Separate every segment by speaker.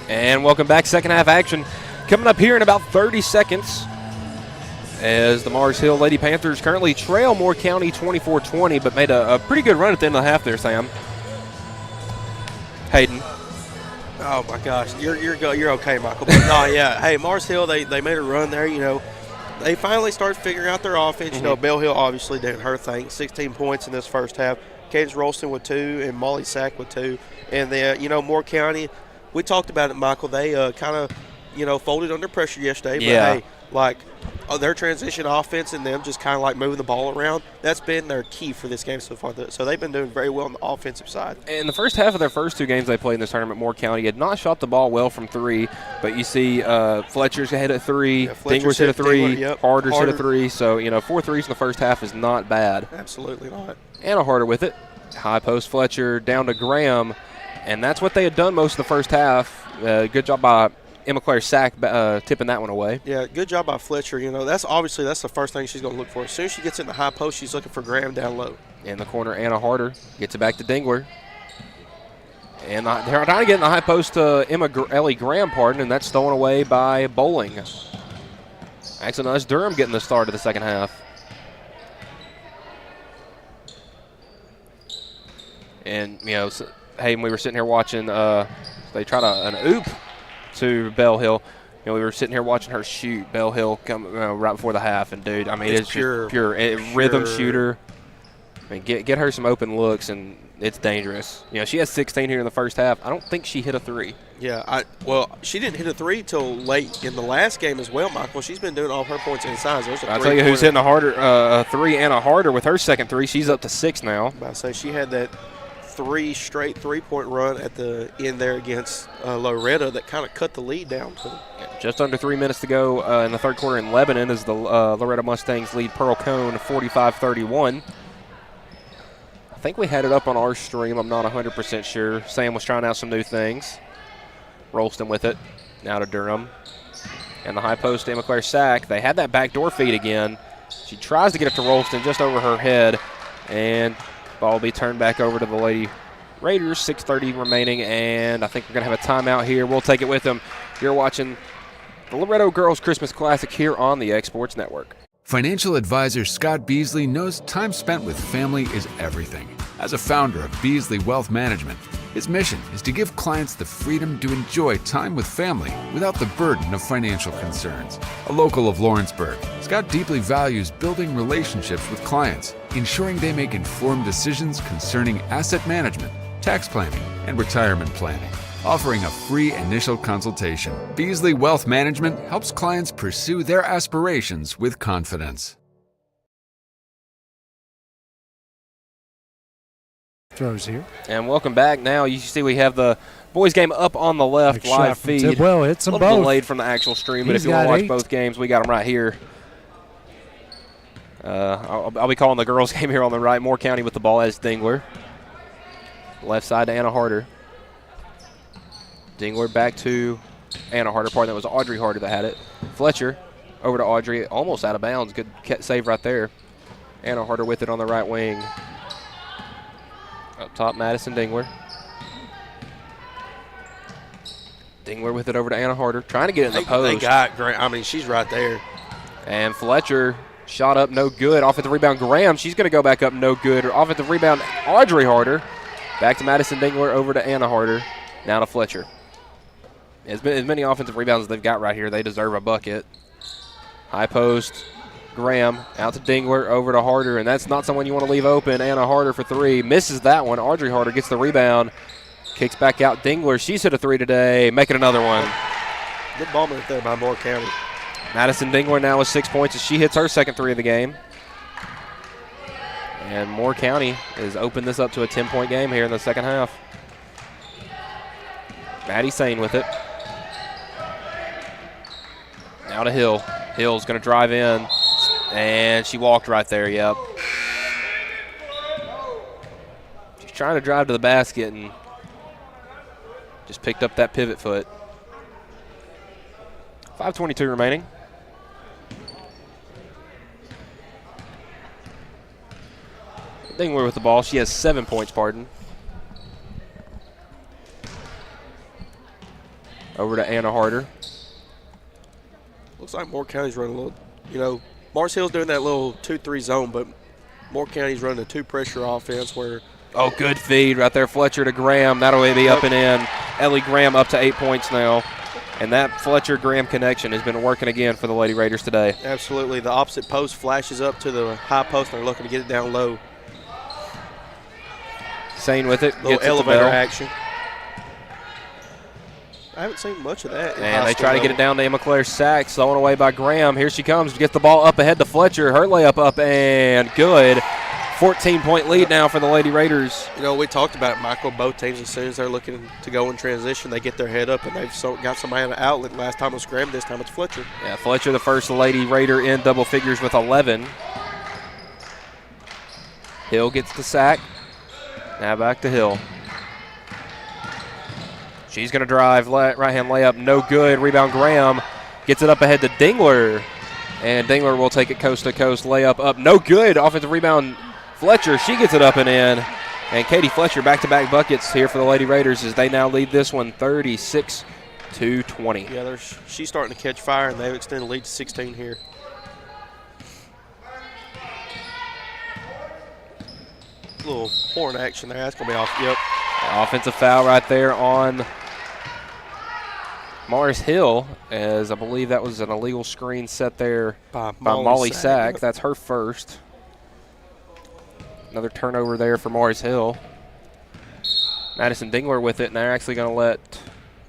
Speaker 1: And welcome back. Second half action coming up here in about 30 seconds as the Mars Hill Lady Panthers currently trail Moore County 24-20, but made a pretty good run at the end of the half there, Sam. Hayden.
Speaker 2: Oh my gosh, you're okay, Michael. But no, yeah. Hey, Mars Hill, they made a run there. You know, they finally started figuring out their offense. You know, Bell Hill obviously did her thing. 16 points in this first half. Cadence Rolston with 2 and Molly Sack with 2. And then, you know, Moore County, we talked about it, Michael. They kind of, you know, folded under pressure yesterday. But, hey, like, their transition offense and them just kind of like moving the ball around, that's been their key for this game so far. So they've been doing very well on the offensive side.
Speaker 1: In the first half of their first 2 games they played in this tournament, Moore County had not shot the ball well from 3, but you see Fletcher's hit a 3, Dingler's hit a 3, Harder's hit a 3. So, you know, 4 threes in the first half is not bad.
Speaker 2: Absolutely not.
Speaker 1: Anna Harder with it. High post Fletcher down to Graham, and that's what they had done most of the first half. Good job by Emma Claire Sack tipping that one away.
Speaker 2: Yeah, good job by Fletcher. You know, that's the first thing she's going to look for. As soon as she gets in the high post, she's looking for Graham down low.
Speaker 1: In the corner, Anna Harder gets it back to Dingler. And they're trying to get in the high post to Ellie Graham, and that's stolen away by Bowling. Actually, no, that's Durham getting the start of the second half. And, you know, Hayden, we were sitting here watching, they tried an oop to Bell Hill. You know, we were sitting here watching her shoot Bell Hill come right before the half, and dude, I mean, it's pure rhythm shooter. I mean, get her some open looks, and it's dangerous. You know, she has 16 here in the first half. I don't think she hit a 3.
Speaker 2: Yeah, she didn't hit a 3 till late in the last game as well, Michael. She's been doing all her points inside.
Speaker 1: I'll tell you who's hitting a 3, Anna Harder with her second 3. She's up to 6 now.
Speaker 2: I say she had that 3 straight 3-point run at the end there against Loretto that kind of cut the lead down to.
Speaker 1: Just under 3 minutes to go in the third quarter in Lebanon as the Loretto Mustangs lead Pearl Cone 45-31. I think we had it up on our stream. I'm not 100% sure. Sam was trying out some new things. Rolston with it. Now to Durham. And the high post to Emma Claire Sack. They had that backdoor feed again. She tries to get it to Rolston just over her head. And ball will be turned back over to the Lady Raiders. 6:30 remaining, and I think we're going to have a timeout here. We'll take it with them. You're watching the Loretto Girls Christmas Classic here on the X Sports Network.
Speaker 3: Financial advisor Scott Beasley knows time spent with family is everything. As a founder of Beasley Wealth Management, his mission is to give clients the freedom to enjoy time with family without the burden of financial concerns. A local of Lawrenceburg, Scott deeply values building relationships with clients, ensuring they make informed decisions concerning asset management, tax planning, and retirement planning. Offering a free initial consultation, Beasley Wealth Management helps clients pursue their aspirations with confidence.
Speaker 4: Throws here.
Speaker 1: And welcome back. Now you see we have the boys game up on the left live feed.
Speaker 4: Well, it's them
Speaker 1: a little
Speaker 4: both.
Speaker 1: Delayed from the actual stream, but if you want to watch
Speaker 4: 8.
Speaker 1: both games, we got them right here. I'll be calling the girls game here on the right. Moore County with the ball as Dingler. Left side to Anna Harder. Dingler back to Anna Harder. That was Audrey Harder that had it. Fletcher over to Audrey, almost out of bounds. Good save right there. Anna Harder with it on the right wing. Up top, Madison Dingler. Dingler with it over to Anna Harder, trying to get it in the post.
Speaker 2: They got Graham. I mean, she's right there.
Speaker 1: And Fletcher shot up, no good. Offensive rebound, Graham. She's going to go back up, no good. Offensive rebound, Audrey Harder. Back to Madison Dingler, over to Anna Harder. Now to Fletcher. As many offensive rebounds as they've got right here, they deserve a bucket. High post, Graham out to Dingler, over to Harder, and that's not someone you want to leave open. Anna Harder for 3, misses that one. Audrey Harder gets the rebound, kicks back out Dingler. She's hit a 3 today, making another one.
Speaker 2: Good ball right there by Moore County.
Speaker 1: Madison Dingler now with 6 points as she hits her second 3 of the game. And Moore County has opened this up to a 10-point game here in the second half. Maddie Sane with it. Now to Hill. Hill's going to drive in, and she walked right there, yep. She's trying to drive to the basket and just picked up that pivot foot. 5:22 remaining. Dingler with the ball. She has 7 points, pardon. Over to Anna Harder.
Speaker 2: Looks like Moore County's running a little, Mars Hill's doing that little 2-3 zone, but Moore County's running a 2-pressure offense where.
Speaker 1: Oh, good feed right there. Fletcher to Graham. That'll be up and in. Ellie Graham up to 8 points now. And that Fletcher-Graham connection has been working again for the Lady Raiders today.
Speaker 2: Absolutely. The opposite post flashes up to the high post, and they're looking to get it down low.
Speaker 1: Sane with it.
Speaker 2: Little elevator action. I haven't seen much of that.
Speaker 1: And they try to get it down to Emma Claire Sachs. Thrown away by Graham. Here she comes. Gets the ball up ahead to Fletcher. Her layup up and good. 14-point lead now for the Lady Raiders.
Speaker 2: We talked about it, Michael. Both teams, as soon as they're looking to go in transition, they get their head up, and they've got somebody on the outlet. Last time it was Graham. This time it's Fletcher.
Speaker 1: Yeah, Fletcher, the first Lady Raider in double figures with 11. Hill gets the sack. Now back to Hill. She's going to drive, right-hand layup, no good. Rebound Graham gets it up ahead to Dingler. And Dingler will take it coast-to-coast, layup up, no good. Offensive rebound, Fletcher, she gets it up and in. And Katie Fletcher back-to-back buckets here for the Lady Raiders as they now lead this one 36-20.
Speaker 2: Yeah, she's starting to catch fire, and they've extended the lead to 16 here. Little horn action there. That's going to be off. Yep.
Speaker 1: Offensive foul right there on Mars Hill, as I believe that was an illegal screen set there by Molly Sack. That's her first. Another turnover there for Mars Hill. Madison Dingler with it, and they're actually going to let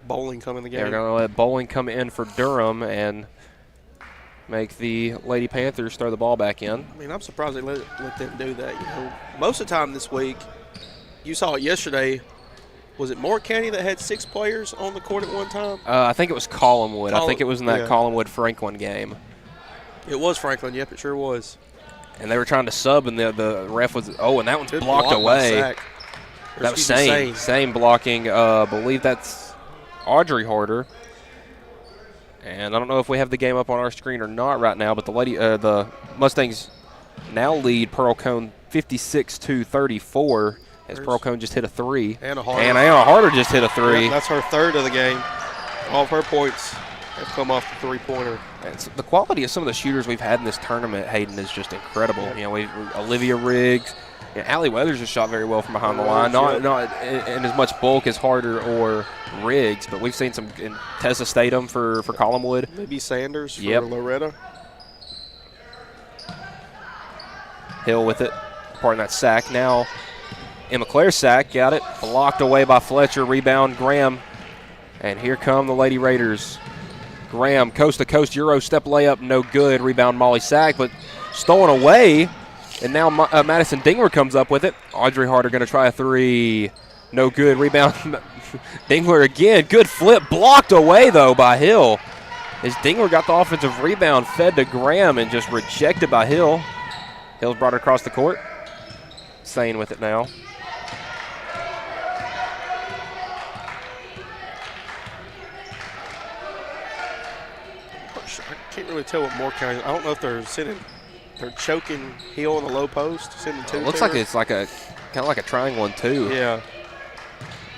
Speaker 2: Bowling come in the game.
Speaker 1: They're going to let Bowling come in for Durham and make the Lady Panthers throw the ball back in.
Speaker 2: I mean, I'm surprised they let them do that. Most of the time this week, you saw it yesterday. Was it Moore County that had 6 players on the court at one time?
Speaker 1: I think it was Collinwood. I think it was in that Collinwood-Franklin game.
Speaker 2: It was Franklin. Yep, it sure was.
Speaker 1: And they were trying to sub, and the ref was – and that one's blocked away. That was Sane blocking. I believe that's Audrey Harder. And I don't know if we have the game up on our screen or not right now, but the Mustangs now lead Pearl Cone 56-34 as Pearl Cone just hit a 3.
Speaker 2: Anna Harder.
Speaker 1: And Anna Harder just hit a 3.
Speaker 2: Yeah, that's her third of the game. All of her points have come off the three-pointer.
Speaker 1: And so the quality of some of the shooters we've had in this tournament, Hayden, is just incredible. Olivia Riggs. Allie Weathers has shot very well from behind the line. Not in as much bulk as Harder or Riggs, but we've seen some in Tessa Statham for Collinwood.
Speaker 2: Maybe Sanders for Loretto.
Speaker 1: Hill with it, part of that sack. Now Emma Claire sack, got it, blocked away by Fletcher, rebound Graham. And here come the Lady Raiders. Graham, coast-to-coast Euro step layup, no good. Rebound Molly Sack, but stolen away. And now Madison Dingler comes up with it. Audrey Harder going to try a 3. No good. Rebound Dingler again. Good flip. Blocked away, though, by Hill. As Dingler got the offensive rebound, fed to Graham, and just rejected by Hill. Hill's brought it across the court. Sane with it now.
Speaker 2: I can't really tell what Moore County. I don't know if they're choking Hill on the low post, sending 2.
Speaker 1: It looks like it's like kind of like a triangle and 2.
Speaker 2: Yeah.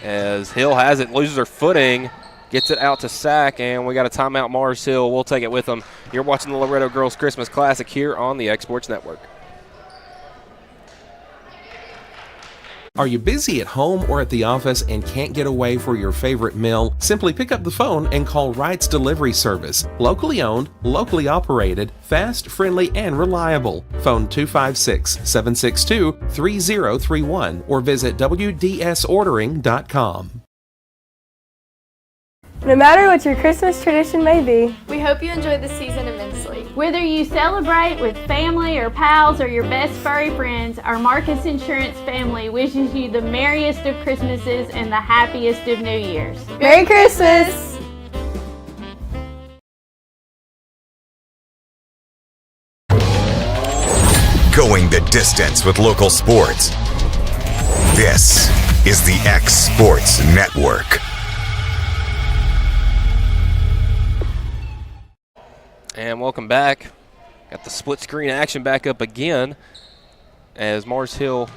Speaker 1: As Hill has it, loses her footing, gets it out to Sack, and we got a timeout. Mars Hill. We'll take it with them. You're watching the Loretto Girls Christmas Classic here on the X Sports Network.
Speaker 4: Are you busy at home or at the office and can't get away for your favorite meal? Simply pick up the phone and call Wright's Delivery Service. Locally owned, locally operated, fast, friendly, and reliable. Phone 256-762-3031 or visit WDSordering.com.
Speaker 5: No matter what your Christmas tradition may be,
Speaker 6: we hope you enjoy the season immensely. Whether you celebrate with family or pals or your best furry friends, our Marcus Insurance family wishes you the merriest of Christmases and the happiest of New Years.
Speaker 5: Merry Christmas!
Speaker 7: Going the distance with local sports. This is the X Sports Network.
Speaker 1: And welcome back. Got the split screen action back up again as Mars Hill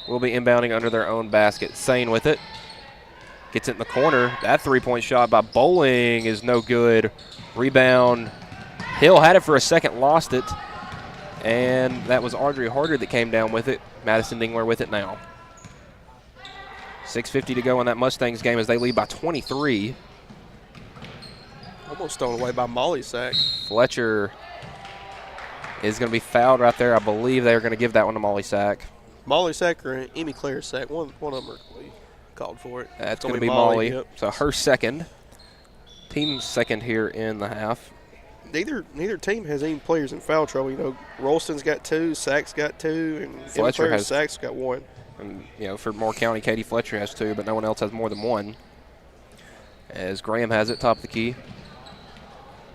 Speaker 1: will be inbounding under their own basket. Sane with it. Gets it in the corner. That three-point shot by Bowling is no good. Rebound. Hill had it for a second, lost it. And that was Audrey Harder that came down with it. Madison Dingler with it now. 6:50 to go in that Mustangs game as they lead by 23.
Speaker 2: Almost thrown away by Molly Sack.
Speaker 1: Fletcher is going to be fouled right there. I believe they're going to give that one to Molly Sack.
Speaker 2: Molly Sack or Amy Claire Sack. One of them are called for it.
Speaker 1: That's going to be Molly.
Speaker 2: Yep.
Speaker 1: So her second. Team's second here in the half.
Speaker 2: Neither team has any players in foul trouble. You know, Rolston's got 2, Sack's got 2, and
Speaker 1: Fletcher has
Speaker 2: Sack's got 1.
Speaker 1: And, you know, for Moore County, Katie Fletcher has 2, but no one else has more than 1. As Graham has it, top of the key.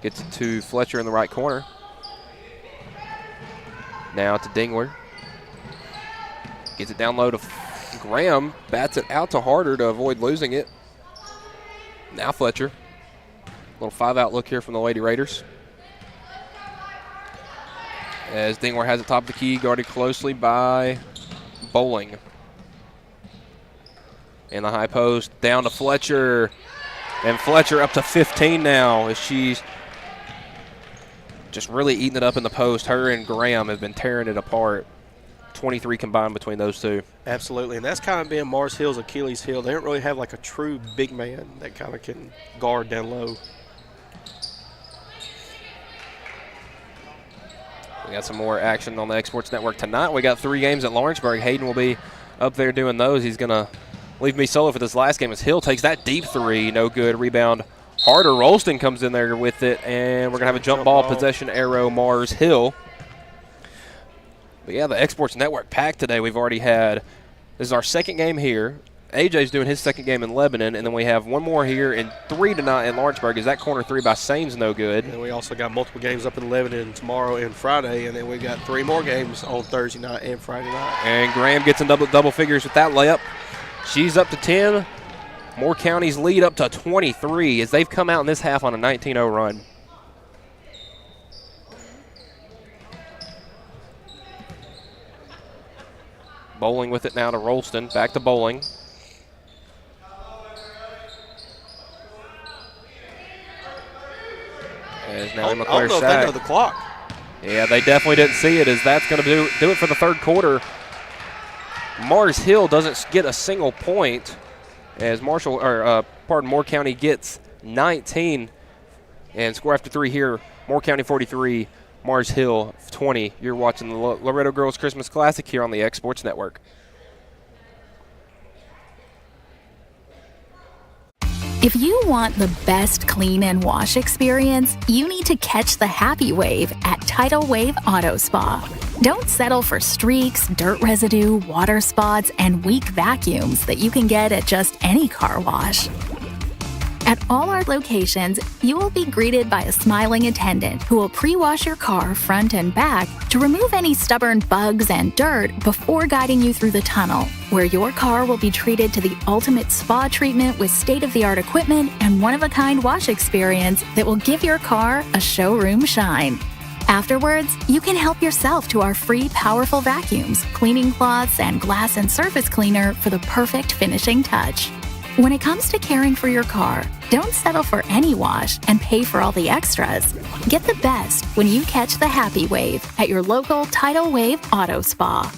Speaker 1: Gets it to Fletcher in the right corner. Now to Dingler. Gets it down low to Graham. Bats it out to Harder to avoid losing it. Now Fletcher. Little 5-out look here from the Lady Raiders. As Dingler has it top of the key, guarded closely by Bowling. In the high post, down to Fletcher. And Fletcher up to 15 now as she's just really eating it up in the post. Her and Graham have been tearing it apart. 23 combined between those two.
Speaker 2: Absolutely, and that's kind of been Mars Hill's Achilles heel. They don't really have like a true big man that kind of can guard down low.
Speaker 1: We got some more action on the X Sports Network tonight. We got 3 games at Lawrenceburg. Hayden will be up there doing those. He's going to leave me solo for this last game as Hill takes that deep 3. No good. Rebound. Harder. Rolston comes in there with it, and we're going to have a jump ball possession arrow Mars Hill. But, yeah, the X Sports Network packed today. We've already had – this is our second game here. AJ's doing his second game in Lebanon, and then we have one more here and 3 tonight in Lawrenceburg. Is that corner 3 by Sames no good?
Speaker 2: And we also got multiple games up in Lebanon tomorrow and Friday, and then we got 3 more games on Thursday night and Friday night.
Speaker 1: And Graham gets in double figures with that layup. She's up to 10. Moore County's lead up to 23 as they've come out in this half on a 19-0 run. Bowling with it now to Rolston. Back to Bowling. As now
Speaker 2: I don't know if they know the clock.
Speaker 1: Yeah, they definitely didn't see it as that's going to do it for the third quarter. Mars Hill doesn't get a single point as Moore County gets 19 and score after 3 here. Moore County 43, Mars Hill 20. You're watching the Loretto Girls Christmas Classic here on the X Sports Network.
Speaker 8: If you want the best clean and wash experience, you need to catch the happy wave at Tidal Wave Auto Spa. Don't settle for streaks, dirt residue, water spots, and weak vacuums that you can get at just any car wash. At all our locations, you will be greeted by a smiling attendant who will pre-wash your car front and back to remove any stubborn bugs and dirt before guiding you through the tunnel, where your car will be treated to the ultimate spa treatment with state-of-the-art equipment and one-of-a-kind wash experience that will give your car a showroom shine. Afterwards, you can help yourself to our free powerful vacuums, cleaning cloths, and glass and surface cleaner for the perfect finishing touch. When it comes to caring for your car, don't settle for any wash and pay for all the extras. Get the best when you catch the happy wave at your local Tidal Wave Auto Spa.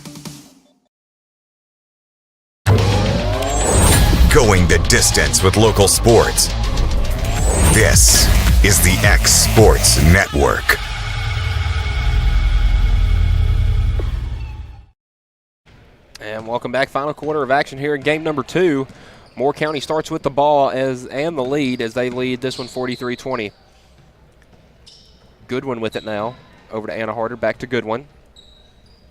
Speaker 7: Going the distance with local sports. This is the X Sports Network.
Speaker 1: And welcome back. Final quarter of action here in game number 2. Moore County starts with the ball and the lead as they lead this one 43-20. Goodwin with it now. Over to Anna Harder. Back to Goodwin.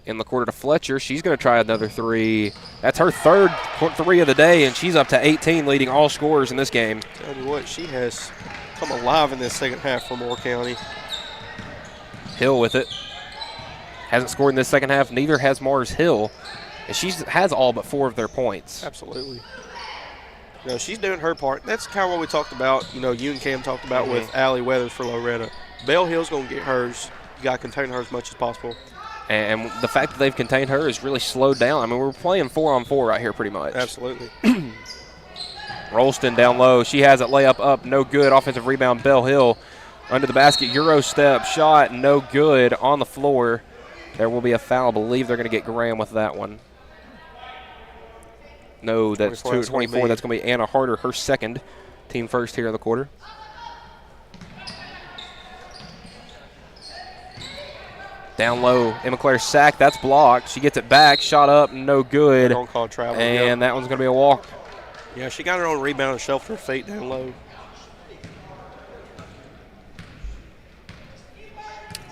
Speaker 1: In the quarter to Fletcher. She's going to try another 3. That's her third 3 of the day, and she's up to 18, leading all scorers in this game.
Speaker 2: Tell you what, she has come alive in this second half for Moore County.
Speaker 1: Hill with it. Hasn't scored in this second half. Neither has Mars Hill. And she has all but 4 of their points.
Speaker 2: Absolutely. You know, she's doing her part. That's kind of what we talked about, you and Cam talked about with Allie Weathers for Loretto. Bell Hill's going to get hers. You got to contain her as much as possible.
Speaker 1: And the fact that they've contained her has really slowed down. I mean, we're playing 4-on-4 right here pretty much.
Speaker 2: Absolutely.
Speaker 1: Rolston down low. She has it, layup up, no good. Offensive rebound, Bell Hill under the basket. Euro step, shot, no good on the floor. There will be a foul. I believe they're going to get Graham with that one. No, that's 24. That's going to be Anna Harder, her second. Team first here in the quarter. Down low, Emma Claire sack. That's blocked. She gets it back. Shot up, no good.
Speaker 2: Don't call travel.
Speaker 1: And that one's going to be a walk.
Speaker 2: Yeah, she got her own rebound and shelved her feet down low.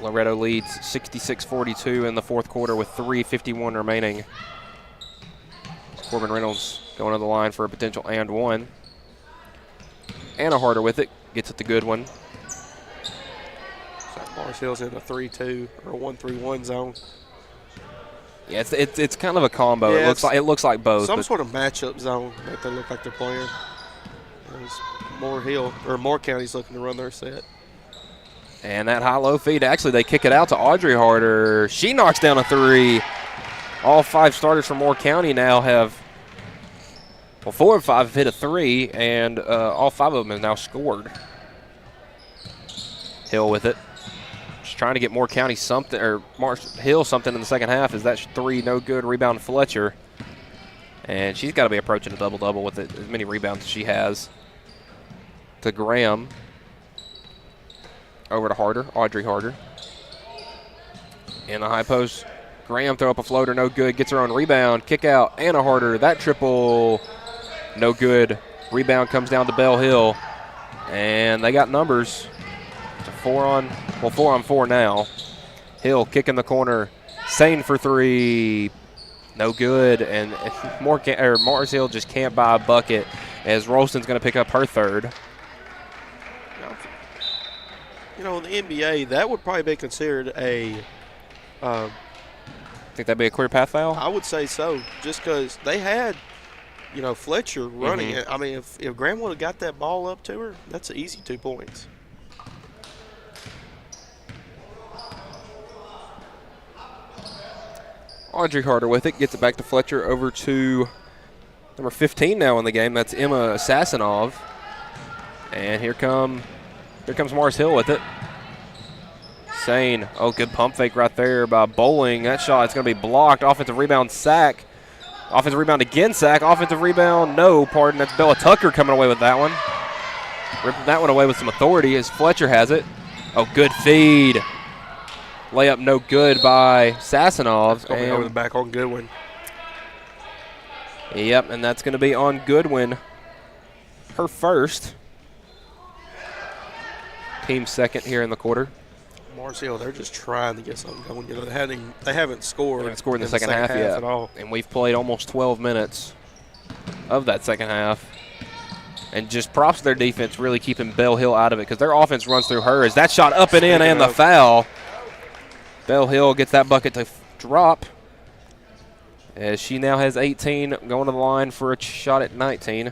Speaker 1: Loretto leads 66-42 in the fourth quarter with 3:51 remaining. Corbin Reynolds going to the line for a potential and one. Anna Harder with it. Gets it the good one.
Speaker 2: Mars Hill's in a 3-2 or a 1-3-1 zone.
Speaker 1: Yeah, it's kind of a combo.
Speaker 2: Yeah,
Speaker 1: it looks like both.
Speaker 2: Some sort of matchup zone that they look like they're playing. Moore County's looking to run their set.
Speaker 1: And that high-low feed, actually, they kick it out to Audrey Harder. She knocks down a three. All five starters from Moore County now have, well, 4 of 5 have hit a three, and all 5 of them have now scored. Hill with it. Just trying to get Moore County something, or Hill something in the second half. Is that three no good? Rebound Fletcher. And she's got to be approaching a double-double with it, as many rebounds as she has. To Graham. Over to Harder, Audrey Harder. In the high post, Graham throw up a floater, no good. Gets her own rebound, kick out. Anna Harder, that triple, no good. Rebound comes down to Bell Hill. And they got numbers. It's a 4-on-4 now. Hill kicking the corner. Sane for three. No good. And Mars Hill just can't buy a bucket as Rolston's going to pick up her third.
Speaker 2: You know, in the NBA, that would probably be considered a
Speaker 1: think that'd be a clear path foul?
Speaker 2: I would say so, just because they had, Fletcher running it. I mean, if Graham would have got that ball up to her, that's an easy 2 points.
Speaker 1: Audrey Harder with it, gets it back to Fletcher, over to number 15 now in the game. That's Emma Sassanov. And here comes Mars Hill with it. Sane. Oh, good pump fake right there by Bowling. That shot is going to be blocked. Offensive rebound, sack. Offensive rebound again, sack. Offensive rebound, no, pardon. That's Bella Tucker coming away with that one. Ripping that one away with some authority as Fletcher has it. Oh, good feed. Layup no good by Sassanov.
Speaker 2: Going over the back on Goodwin.
Speaker 1: Yep, and that's going to be on Goodwin. Her first. Team second here in the quarter.
Speaker 2: Mars Hill, they're just trying to get something going. They haven't scored.
Speaker 1: They haven't scored in the second half yet.
Speaker 2: At all.
Speaker 1: And we've played almost 12 minutes of that second half. And just props to their defense really keeping Bell Hill out of it because their offense runs through her. As that shot up and in and the foul. Bell Hill gets that bucket to drop as she now has 18, going to the line for a shot at 19.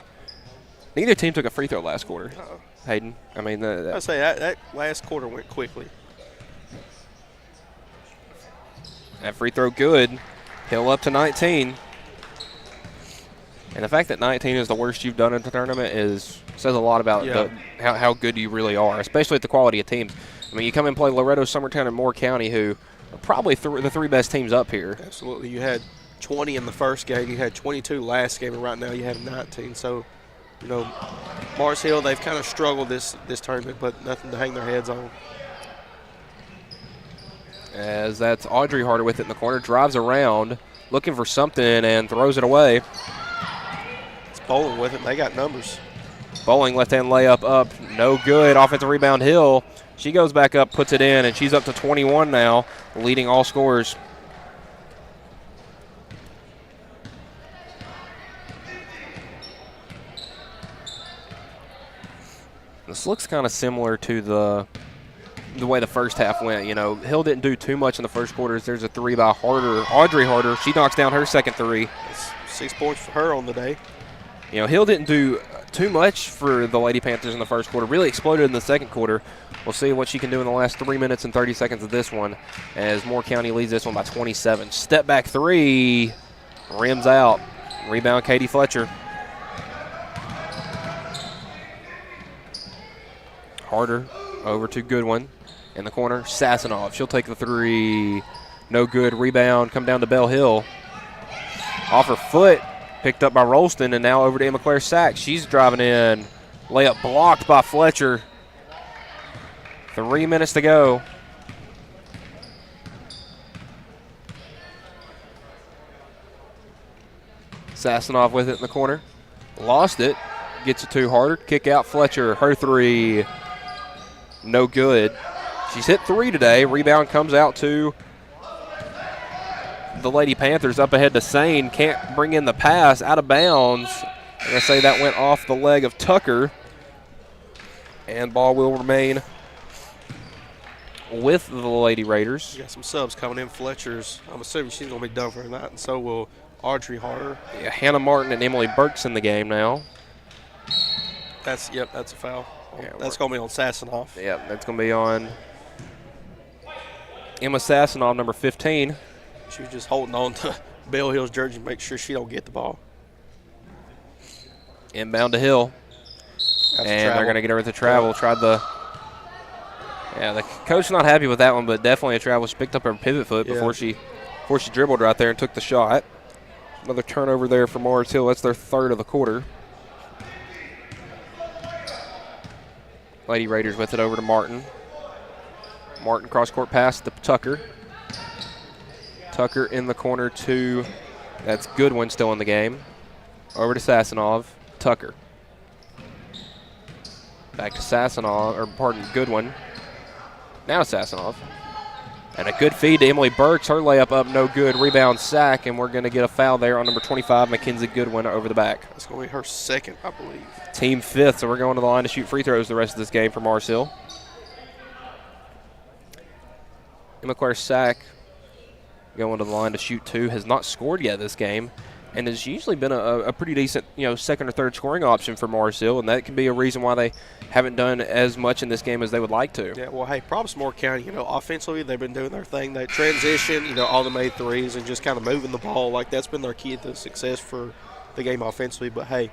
Speaker 1: Neither team took a free throw last quarter. Hayden, I mean,
Speaker 2: I'd say that last quarter went quickly.
Speaker 1: That free throw good. Hill up to 19. And the fact that 19 is the worst you've done in the tournament says a lot about how good you really are, especially at the quality of teams. I mean, you come and play Loretto, Summertown, and Moore County, who are probably the three best teams up here.
Speaker 2: Absolutely. You had 20 in the first game. You had 22 last game, and right now you have 19. So, Mars Hill, they've kind of struggled this tournament, but nothing to hang their heads on.
Speaker 1: As that's Audrey Harder with it in the corner, drives around, looking for something, and throws it away.
Speaker 2: It's Bowling with it. They got numbers.
Speaker 1: Bowling left-hand layup up, no good. Offensive rebound, Hill. She goes back up, puts it in, and she's up to 21 now, leading all scorers. This looks kind of similar to the way the first half went. Hill didn't do too much in the first quarter. There's a three by Audrey Harder. She knocks down her second three.
Speaker 2: That's 6 points for her on the day.
Speaker 1: Hill didn't do too much for the Lady Panthers in the first quarter. Really exploded in the second quarter. We'll see what she can do in the last 3 minutes and 30 seconds of this one as Moore County leads this one by 27. Step back three. Rims out. Rebound, Katie Fletcher. Harder over to Goodwin in the corner. Sassanov, she'll take the three. No good. Rebound, come down to Bell Hill. Off her foot, picked up by Rolston, and now over to Emma Claire Sachs. She's driving in. Layup blocked by Fletcher. 3 minutes to go. Sassanov with it in the corner. Lost it. Gets it too harder. Kick out Fletcher. Her three. No good. She's hit 3 today. Rebound comes out to the Lady Panthers. Up ahead to Sane. Can't bring in the pass. Out of bounds. I'm going to say that went off the leg of Tucker. And ball will remain with the Lady Raiders.
Speaker 2: You got some subs coming in. Fletcher's, I'm assuming she's going to be done for tonight, and so will Audrey Harder.
Speaker 1: Yeah, Hannah Martin and Emily Burks in the game now.
Speaker 2: That's a foul.
Speaker 1: Yeah,
Speaker 2: that's going to be on Sassanov.
Speaker 1: Yeah, that's going to be on Emma Sassanov, number 15.
Speaker 2: She was just holding on to Bell Hill's jersey to make sure she don't get the ball.
Speaker 1: Inbound to Hill.
Speaker 2: That's
Speaker 1: and they're going to get her with the travel. The coach not happy with that one, but definitely a travel. She picked up her pivot foot before she dribbled right there and took the shot. Another turnover there for Morris Hill. That's their third of the quarter. Lady Raiders with it over to Martin. Martin cross-court pass to Tucker. Tucker in the corner to, that's Goodwin still in the game. Over to Sassanov. Tucker. Back to Goodwin. Now Sassanov. And a good feed to Emily Burks. Her layup up, no good. Rebound sack, and we're going to get a foul there on number 25, Mackenzie Goodwin, over the back.
Speaker 2: That's going to be her second, I believe.
Speaker 1: Team fifth, so we're going to the line to shoot free throws the rest of this game for Mars Hill. Emma Claire Sack going to the line to shoot 2. Has not scored yet this game, and has usually been a pretty decent, second or third scoring option for Mars Hill, and that can be a reason why they haven't done as much in this game as they would like to.
Speaker 2: Yeah, well, hey, props to Moore County. Offensively, they've been doing their thing. They transition, all the made threes and just kind of moving the ball. Like, that's been their key to success for the game offensively. But, hey,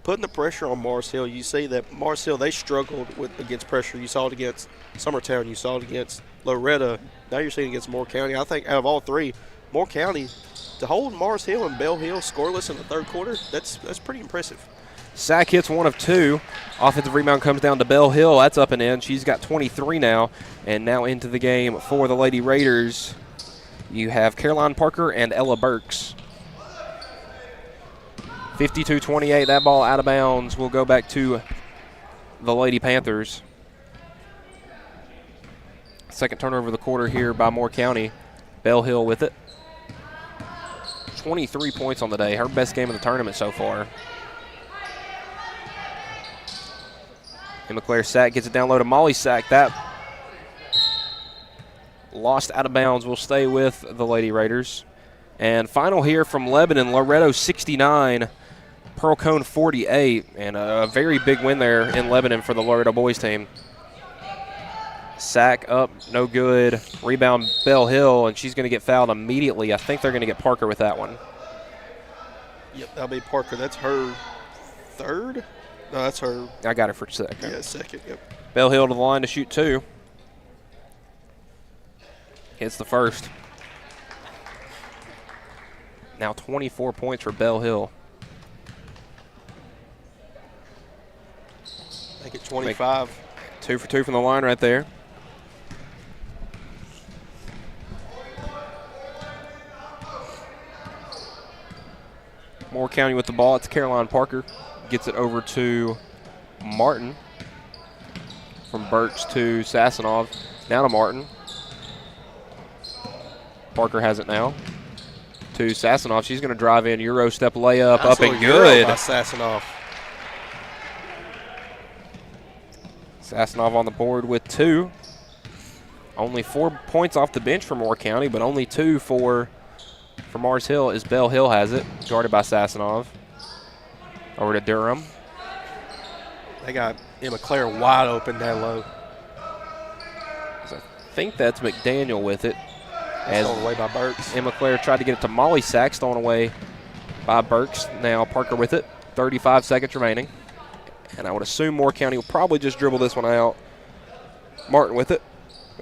Speaker 2: putting the pressure on Mars Hill, you see that Mars Hill, they struggled against pressure. You saw it against Summertown. You saw it against Loretto. Now you're seeing it against Moore County. I think out of all three, Moore County, to hold Mars Hill and Bell Hill scoreless in the third quarter, that's pretty impressive.
Speaker 1: Sack hits 1 of 2. Offensive rebound comes down to Bell Hill. That's up and in. She's got 23 now. And now into the game for the Lady Raiders, you have Caroline Parker and Ella Burks. 52-28. That ball out of bounds will go back to the Lady Panthers. Second turnover of the quarter here by Moore County. Bell Hill with it. 23 points on the day. Her best game of the tournament so far. Emma Claire Sack gets it down low to Molly Sack. That lost out of bounds will stay with the Lady Raiders. And final here from Lebanon, Loretto 69, Pearl Cone 48. And a very big win there in Lebanon for the Loretto boys team. Sack up, no good. Rebound Bell Hill, and she's going to get fouled immediately. I think they're going to get Parker with that one.
Speaker 2: Yep, that'll be Parker. That's her third? No, that's her.
Speaker 1: I got it for a second.
Speaker 2: Yeah, second, yep.
Speaker 1: Bell Hill to the line to shoot 2. Hits the first. Now 24 points for Bell Hill.
Speaker 2: Make it 25.
Speaker 1: 2 for 2 from the line right there. Moore County with the ball. It's Caroline Parker. Gets it over to Martin. From Burks to Sassanov. Now to Martin. Parker has it now. To Sassanov. She's going to drive in. Euro step layup. Up and good.
Speaker 2: By Sassanov.
Speaker 1: Sassanov on the board with 2. Only 4 points off the bench for Moore County, but only 2 for Mars Hill as Bell Hill has it. Guarded by Sassanov. Over to Durham.
Speaker 2: They got Emma Claire wide open down low.
Speaker 1: I think that's McDaniel with it.
Speaker 2: That's thrown away by Burks.
Speaker 1: Emma Claire tried to get it to Molly Sachs, thrown away by Burks. Now Parker with it. 35 seconds remaining. And I would assume Moore County will probably just dribble this one out. Martin with it.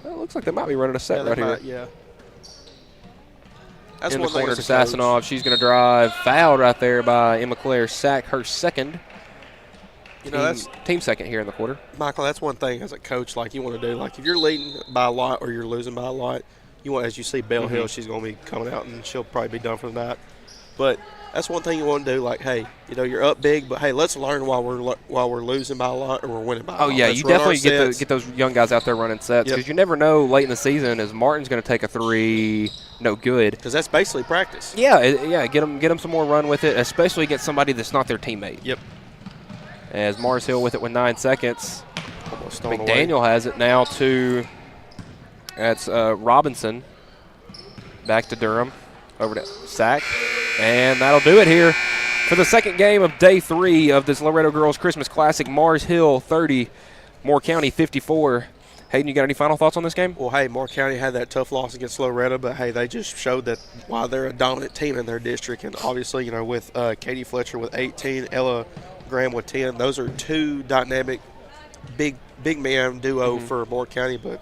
Speaker 1: Well, it looks like they might be running a set right here.
Speaker 2: Yeah. That's
Speaker 1: In the
Speaker 2: one thing
Speaker 1: corner to
Speaker 2: as a coach.
Speaker 1: Sassanov. She's going to drive. Fouled right there by Emma Claire Sack, her second.
Speaker 2: You know, that's
Speaker 1: team second here in the quarter.
Speaker 2: Michael, that's one thing as a coach, like you want to do. Like if you're leading by a lot or you're losing by a lot, you want, as you see Bell Hill, she's going to be coming out and she'll probably be done for the night. But that's one thing you want to do. Like, hey, you know, you're up big, but hey, let's learn while we're losing by a lot or we're winning by a lot.
Speaker 1: Oh yeah,
Speaker 2: Let's
Speaker 1: you
Speaker 2: run our
Speaker 1: definitely
Speaker 2: sets.
Speaker 1: get those young guys out there running sets because you never know late in the season is Martin's going to take a three, no good.
Speaker 2: Because that's basically practice.
Speaker 1: Yeah, get them some more run with it, especially against somebody that's not their teammate.
Speaker 2: Yep.
Speaker 1: As Mars Hill with it with 9 seconds.
Speaker 2: Almost thrown away.
Speaker 1: McDaniel has it now to, that's Robinson. Back to Durham, over to Sack. And that'll do it here for the second game of day 3 of this Loretto Girls Christmas Classic. Mars Hill 30, Moore County 54. Hayden, you got any final thoughts on this game?
Speaker 2: Well, hey, Moore County had that tough loss against Loretto, but hey, they just showed that while they're a dominant team in their district, and obviously, you know, with Katie Fletcher with 18, Ella Graham with 10, those are two dynamic big man duo for Moore County. But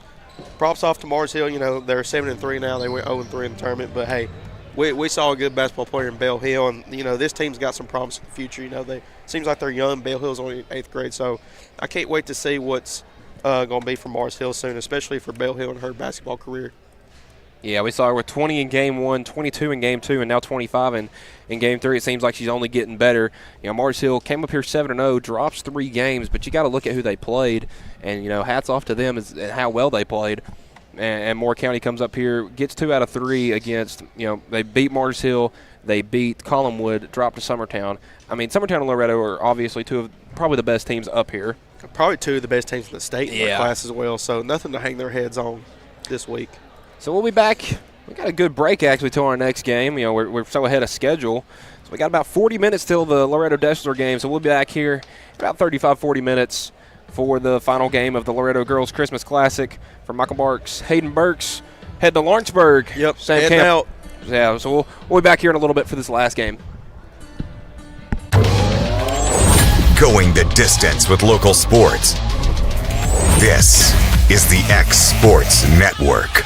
Speaker 2: props off to Mars Hill. You know, they're 7-3 now. They went 0-3 in the tournament, but hey, we saw a good basketball player in Bell Hill, and you know this team's got some promise in the future. You know, they seems like they're young. Bell Hill's only 8th grade, so I can't wait to see what's going to be for Mars Hill soon, especially for Bell Hill and her basketball career.
Speaker 1: Yeah, we saw her with 20 in game 1, 22 in game 2, and now 25 in game 3. It seems like she's only getting better. You know, Mars Hill came up here 7-0, drops 3 games, but you got to look at who they played, and you know, hats off to them and how well they played. And Moore County comes up here, gets 2 out of 3 against, you know, they beat Mars Hill, they beat Collinwood, dropped to Summertown. I mean, Summertown and Loretto are obviously 2 of probably the best teams up here.
Speaker 2: Probably 2 of the best teams in the state in their class as well, so nothing to hang their heads on this week.
Speaker 1: So we'll be back. We got a good break, actually, till our next game. You know, we're so ahead of schedule. So we got about 40 minutes till the Loretto-Deshler game, so we'll be back here about 35, 40 minutes for the final game of the Loretto Girls Christmas Classic. For Michael Barks, Hayden Burks, head to Lawrenceburg.
Speaker 2: Yep,
Speaker 1: Sam
Speaker 2: heading
Speaker 1: Camp.
Speaker 2: out.
Speaker 1: Yeah, so we'll be back here in a little bit for this last game.
Speaker 7: Going the distance with local sports. This is the X Sports Network.